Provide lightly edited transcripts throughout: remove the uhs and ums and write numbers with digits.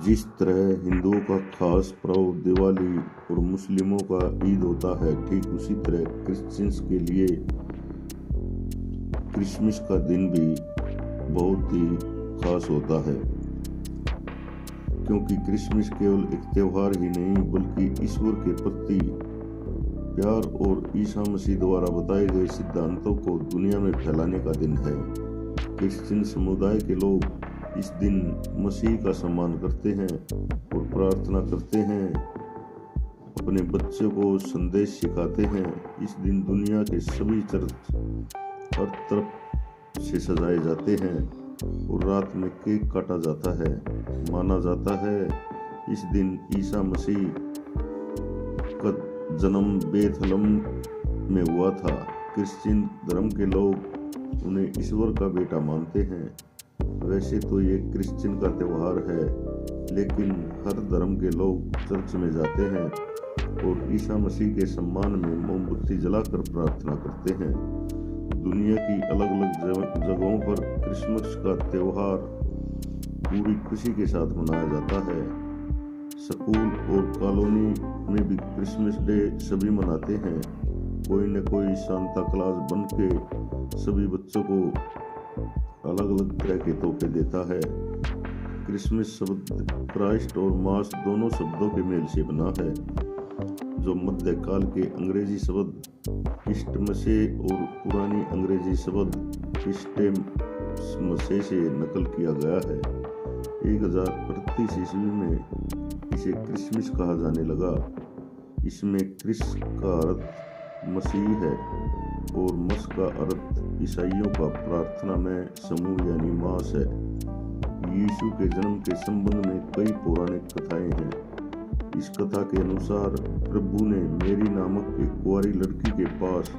जिस तरह हिंदुओं का खास पर्व दिवाली और मुस्लिमों का ईद होता है, ठीक उसी तरह क्रिश्चियंस के लिए क्रिसमस का दिन भी बहुत ही खास होता है। क्योंकि क्रिसमस केवल एक त्योहार ही नहीं बल्कि ईश्वर के प्रति प्यार और ईसा मसीह द्वारा बताए गए सिद्धांतों को दुनिया में फैलाने का दिन है। क्रिश्चियन समुदाय के लोग इस दिन मसीह का सम्मान करते हैं और प्रार्थना करते हैं, अपने बच्चों को संदेश सिखाते हैं। इस दिन दुनिया के सभी चर्च हर तरफ से सजाए जाते हैं और रात में केक काटा जाता है। माना जाता है इस दिन ईसा मसीह का जन्म बेथलम में हुआ था। क्रिश्चियन धर्म के लोग उन्हें ईश्वर का बेटा मानते हैं। वैसे तो ये क्रिश्चियन का त्यौहार है, लेकिन हर धर्म के लोग चर्च में जाते हैं और ईसा मसीह के सम्मान में मोमबत्ती जलाकर प्रार्थना करते हैं। दुनिया की अलग अलग जगहों पर क्रिसमस का त्यौहार पूरी खुशी के साथ मनाया जाता है। स्कूल और कॉलोनी में भी क्रिसमस डे सभी मनाते हैं। कोई न कोई सांता क्लॉज बन के सभी बच्चों को अलग अलग तरह के तोहफे देता है। क्रिसमस शब्द क्राइस्ट और मास दोनों शब्दों के मेल से बना है, जो मध्यकाल के अंग्रेजी शब्द क्रिस्टमसे और पुरानी अंग्रेजी शब्द क्रिस्टेमसे से नकल किया गया है। 1038 ईस्वी में इसे क्रिसमस कहा जाने लगा। इसमें क्रिस का अर्थ मसीह है और मस का अर्थ ईसाइयों का प्रार्थना में समूह यानी मास है। यीशु के जन्म के संबंध में कई पौराणिक कथाएं हैं। इस कथा के अनुसार प्रभु ने मेरी नामक एक कुंवारी लड़की के पास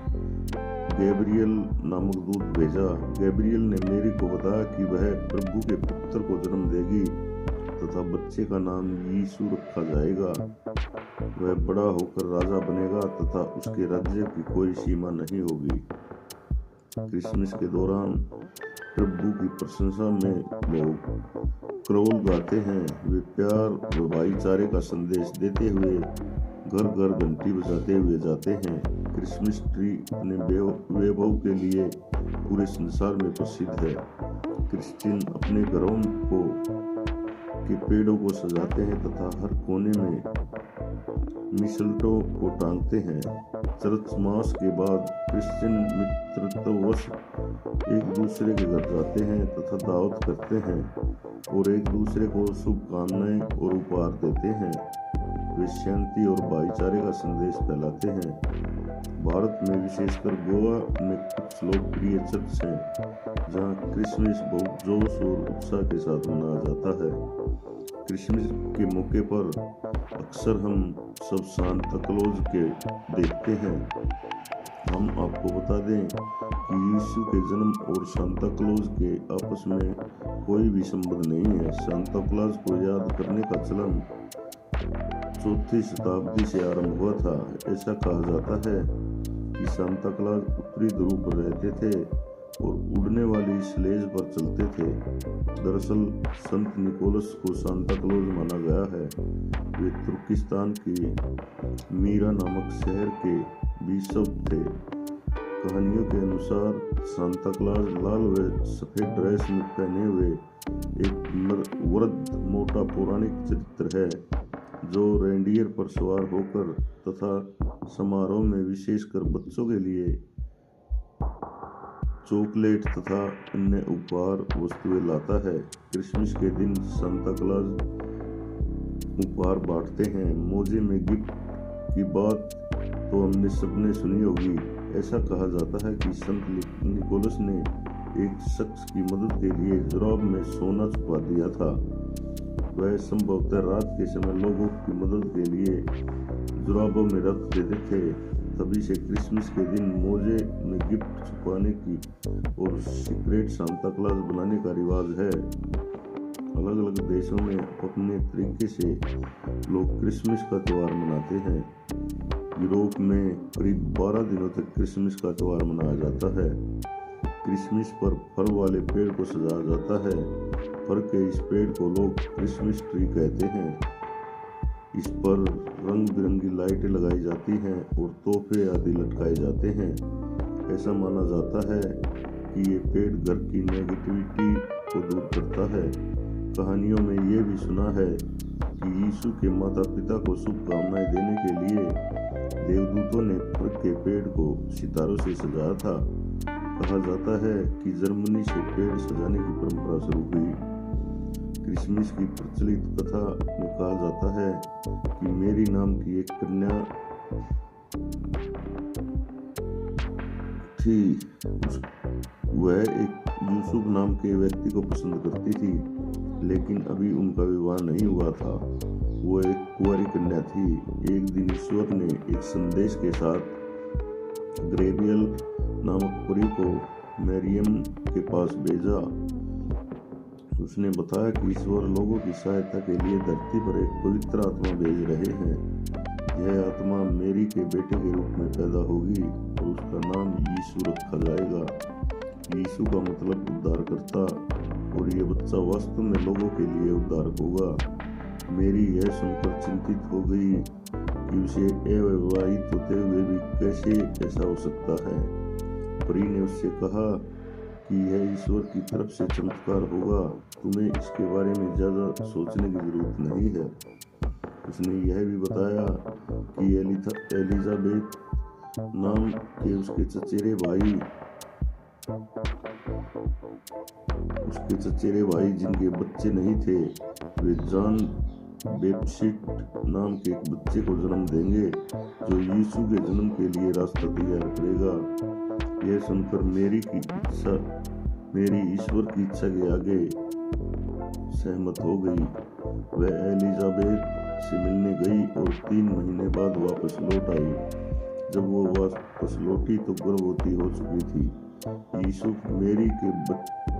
गैब्रियल नामक दूत भेजा। गैब्रियल ने मेरी को बताया कि वह प्रभु के पुत्र को जन्म देगी तथा बच्चे का नाम यीशु रखा जाएगा। वह बड़ा होकर राजा बनेगा तथा उसके राज्य की कोई सीमा नहीं होगी। क्रिसमस के दौरान प्रभु की प्रशंसा में लोग क्रोल गाते हैं। वे प्यार व भाईचारे का संदेश देते हुए घर घर घंटी बजाते हुए जाते हैं। क्रिसमस ट्री अपने वैभव के लिए पूरे संसार में प्रसिद्ध है। क्रिश्चियन अपने घरों के पेड़ों को सजाते हैं तथा हर कोने में मिसलटों को टांगते हैं। चर्च मास के बाद क्रिश्चियन मित्रत्ववश एक दूसरे के घर जाते हैं तथा दावत करते हैं और एक दूसरे को शुभकामनाएं और उपहार देते हैं। वे शांति और भाईचारे का संदेश फैलाते हैं। भारत में विशेषकर गोवा में कुछ लोकप्रिय चर्च हैं जहां क्रिसमस बहुत जोश और उत्साह के साथ मनाया जाता है। क्रिसमस के मौके पर अक्सर हम सब सांता क्लॉज के देखते हैं। हम आपको बता दें कि यीशु के जन्म और सांता क्लॉज के आपस में कोई भी संबंध नहीं है। सांता क्लॉज को याद करने का चलन 4वीं शताब्दी से आरंभ हुआ था। ऐसा कहा जाता है कि सांता क्लॉज उत्तरी ध्रुव पर रहते थे और उड़ने वाली स्लेज पर चलते थे। दरअसल संत निकोलस को सांता क्लॉज माना गया है। वे तुर्किस्तान की मीरा नामक शहर के बिशप थे। कहानियों के अनुसार सांता क्लॉज लाल व सफेद ड्रेस में पहने हुए एक वृद्ध मोटा पौराणिक चरित्र है जो रेंडियर पर सवार होकर तथा समारोह में विशेषकर बच्चों के लिए चॉकलेट तथा अन्य उपहार वस्तुएं लाता है। क्रिसमस के दिन सांता क्लॉज उपहार बांटते हैं। मौजे में गिफ्ट की बात तो हमने सबने सुनी होगी। ऐसा कहा जाता है कि संत निकोलस ने एक शख्स की मदद के लिए जुराब में सोना छुपा दिया था। वह संभवतः रात के समय लोगों की मदद के लिए जुराबों में रख देते थे। तभी से क्रिसमस के दिन मोजे में गिफ्ट छुपाने की और सीक्रेट सांता क्लॉज बनाने का रिवाज है। अलग अलग देशों में अपने तरीके से लोग क्रिसमस का त्यौहार मनाते हैं। यूरोप में करीब 12 दिनों तक क्रिसमस का त्यौहार मनाया जाता है। क्रिसमस पर फल वाले पेड़ को सजाया जाता है। फल के इस पेड़ को लोग क्रिसमस ट्री कहते हैं। इस पर रंग बिरंगी लाइटें लगाई जाती हैं और तोहफे आदि लटकाए जाते हैं। ऐसा माना जाता है कि ये पेड़ घर की नेगेटिविटी को दूर करता है। कहानियों में ये भी सुना है कि यीशु के माता पिता को शुभकामनाएं देने के लिए देवदूतों ने फल के पेड़ को सितारों से सजाया था। कहा जाता है कि जर्मनी से पेड़ सजाने की परंपरा शुरू हुई। क्रिसमस की प्रचलित कथा में कहा जाता है कि मेरी नाम की एक कन्या थी। वह एक यूसुफ नाम के व्यक्ति को पसंद करती थी, लेकिन अभी उनका विवाह नहीं हुआ था। वो एक कुंवारी कन्या थी। एक दिन ईश्वर ने एक संदेश के साथ ग्रेबियल नामक परी को मरियम के पास भेजा। उसने बताया कि ईश्वर लोगों की सहायता के लिए धरती पर एक पवित्र आत्मा भेज रहे हैं। यह आत्मा मेरी के बेटे के रूप में पैदा होगी और उसका नाम यीशु रखा जाएगा। यीशु का मतलब उद्धारकर्ता, और यह बच्चा वास्तव में लोगों के लिए उद्धारक होगा। मेरी यह सुनकर चिंतित हो गई कि उसे अविवाहित होते हुए भी कैसे ऐसा हो सकता है। परी ने उससे कहा कि यह ईश्वर की तरफ से चमत्कार होगा। तुम्हें इसके बारे में ज्यादा सोचने की जरूरत नहीं है। उसने यह भी बताया कि एलिजाबेथ नाम के उसके चचेरे भाई जिनके बच्चे नहीं थे, वे जॉन बैप्टिस्ट नाम के एक बच्चे को जन्म देंगे जो यीशु के जन्म के लिए रास्ता तैयार करेगा। यह सुनकर मेरी ईश्वर की इच्छा के आगे सहमत हो गई। वह एलिजाबेथ से मिलने गई और 3 महीने बाद वापस लौट आई। जब वो वापस लौटी तो गर्भवती हो चुकी थी। यूसुफ मेरी के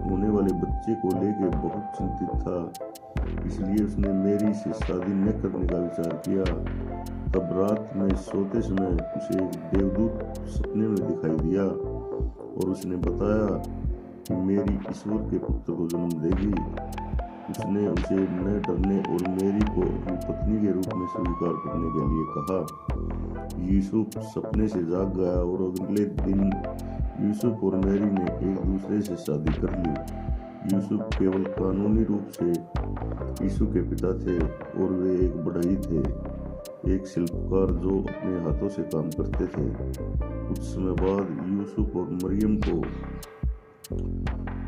होने वाले बच्चे को लेकर बहुत चिंतित था, इसलिए उसने मेरी से शादी न करने का विचार किया। तब रात में सोते समय उसे एक देवदूत सपने में दिखाई दिया और उसने बताया कि मेरी ईश्वर के पुत्र को जन्म देगी। उसने उसे न डरने और मेरी को अपनी पत्नी के रूप में स्वीकार करने के लिए कहा। यूसुफ सपने से जाग गया और अगले दिन यूसुफ और मेरी ने एक दूसरे से शादी कर ली। यूसुफ केवल कानूनी रूप से यीशु के पिता थे और वे एक बढ़ई थे, एक शिल्पकार जो अपने हाथों से काम करते थे। कुछ समय बाद यूसुफ और मरियम को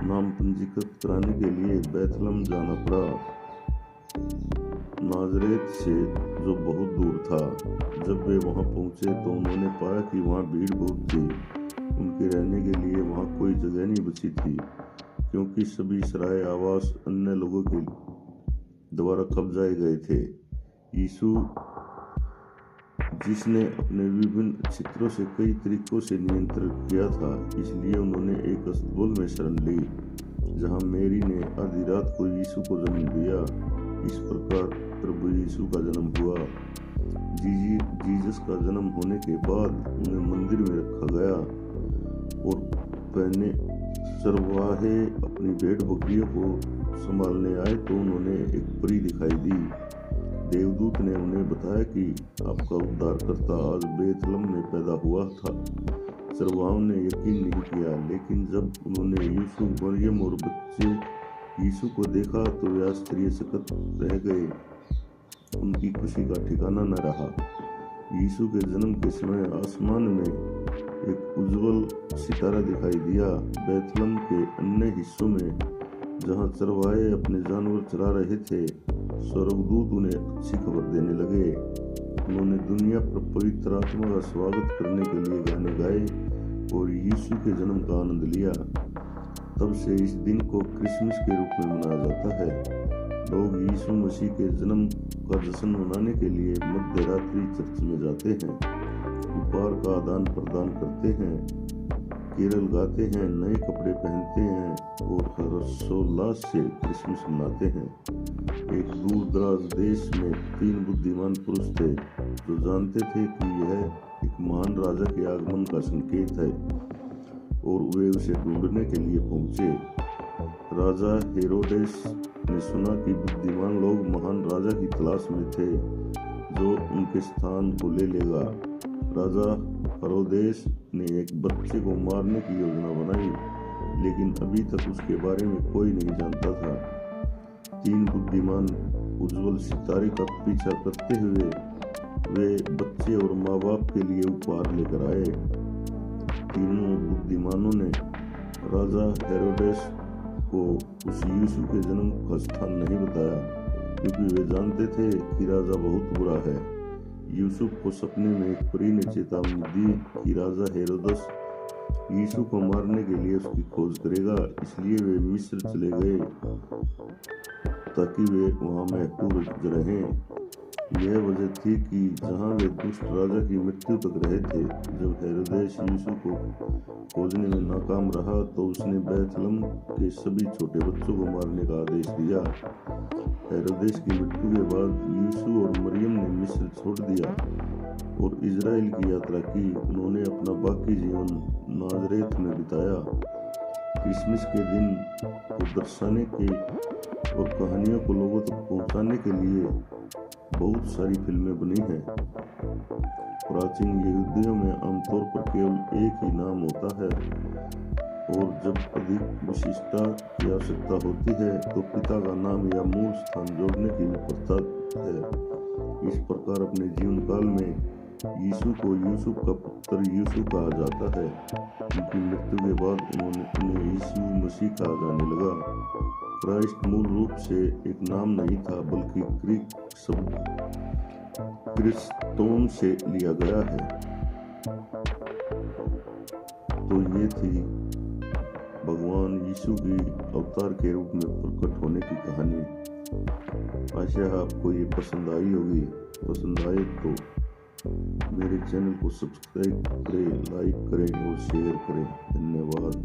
नाम पंजीकृत कराने के लिए बैतलहम जाना पड़ा, नाजरेत से जो बहुत दूर था। जब वे वहां पहुंचे तो उन्होंने पाया कि वहां भीड़ बहुत थी। उनके रहने के लिए वहां कोई जगह नहीं बची थी, क्योंकि सभी सराय आवास अन्य लोगों के द्वारा कब्जाए गए थे। यीशु जिसने अपने विभिन्न चित्रों से कई तरीकों से नियंत्रित किया था, इसलिए उन्होंने एक अस्तबल में शरण ली, जहां मेरी ने आधी रात को यीशु को जन्म दिया। इस प्रकार प्रभु यीशु का जन्म हुआ। जीसस का जन्म होने के बाद उन्हें मंदिर में रखा गया और पहने चरवाहे अपनी भेड़ बकरियों को संभालने आए तो उन्होंने एक परी दिखाई दी। देवदूत ने उन्हें बताया कि आपका उद्धारकर्ता आज बैतलहम में पैदा हुआ था। चरवाहों ने यकीन नहीं किया, लेकिन जब उन्होंने यूसुफ, मरियम और बच्चे यीशु को देखा तो वे आश्चर्यचकित रह गए। उनकी खुशी का ठिकाना न रहा। यीशु के जन्म के समय आसमान में एक उज्जवल सितारा दिखाई दिया। बैतलहम के अन्य हिस्सों में जहां चरवाहे अपने जानवर चरा रहे थे, स्वर्गदूत उन्हें अच्छी खबर देने लगे। उन्होंने दुनिया पर पवित्र आत्मा का स्वागत करने के लिए गाने गाए और यीशु के जन्म का आनंद लिया। तब से इस दिन को क्रिसमस के रूप में मनाया जाता है। लोग यीशु मसीह के जन्म का जश्न मनाने के लिए मध्य रात्रि चर्च में जाते हैं, उपहार का आदान प्रदान करते हैं, केरल गाते हैं, नए कपड़े पहनते हैं और हर्षोल्लास से क्रिसमस मनाते हैं। एक दूर दराज देश में 3 बुद्धिमान पुरुष थे जो जानते थे कि यह एक महान राजा के आगमन का संकेत है और वे उसे ढूंढने के लिए पहुंचे। राजा हेरोदेस ने सुना कि बुद्धिमान लोग महान राजा की तलाश में थे जो उनके स्थान को ले लेगा। राजा हेरोदेस ने एक बच्चे को मारने की योजना बनाई, लेकिन अभी तक उसके बारे में कोई नहीं जानता था। 3 बुद्धिमान उज्जवल सितारे का पीछा करते हुए वे बच्चे और माँ बाप के लिए उपहार लेकर आए। तीनों बुद्धिमानों ने राजा हेरोदेस को उस यीशु के जन्म का स्थान नहीं बताया, क्योंकि वे जानते थे कि राजा बहुत बुरा है। यूसुफ को सपने में एक परी ने चेतावनी दी कि राजा हेरोदेस यीशु को मारने के लिए उसकी खोज करेगा, इसलिए वे मिस्र चले गए ताकि वे वहां महफूज रहें। यह वजह थी कि जहां वे दुष्ट राजा की मृत्यु तक रहे थे। जब हेरोदेस यीशु को खोजने में नाकाम रहा तो उसने बैतलहम के सभी छोटे बच्चों को मारने का आदेश दिया। हेरोदेस की मृत्यु के बाद यीशु और मरियम ने मिस्र छोड़ दिया और इजराइल की यात्रा की। उन्होंने अपना बाकी जीवन नाजरेत में बिताया। क्रिसमस के दिन को दर्शाने के और कहानियों को लोगों तक पहुंचाने के लिए बहुत सारी फिल्में बनी हैं। प्राचीन यहूदियों में आमतौर पर केवल एक ही नाम होता है, और जब अधिक विशिष्टता की आवश्यकता होती है तो पिता का नाम या मूल स्थान जोड़ने की भी प्रथा है। इस प्रकार अपने जीवन काल में यीशु को यूसुफ का पुत्र यीशु कहा जाता है। उनकी मृत्यु के बाद उन्हें यीशु मसीह कहा जाने लगा। क्राइस्ट मूल रूप से एक नाम नहीं था, बल्कि ग्रीक शब्द क्रिस्टोन से लिया गया है। तो ये थी भगवान यीशु की अवतार के रूप में प्रकट होने की कहानी। आशा आपको ये पसंद आई होगी। पसंद आए तो मेरे चैनल को सब्सक्राइब करें, लाइक करें और शेयर करें। धन्यवाद।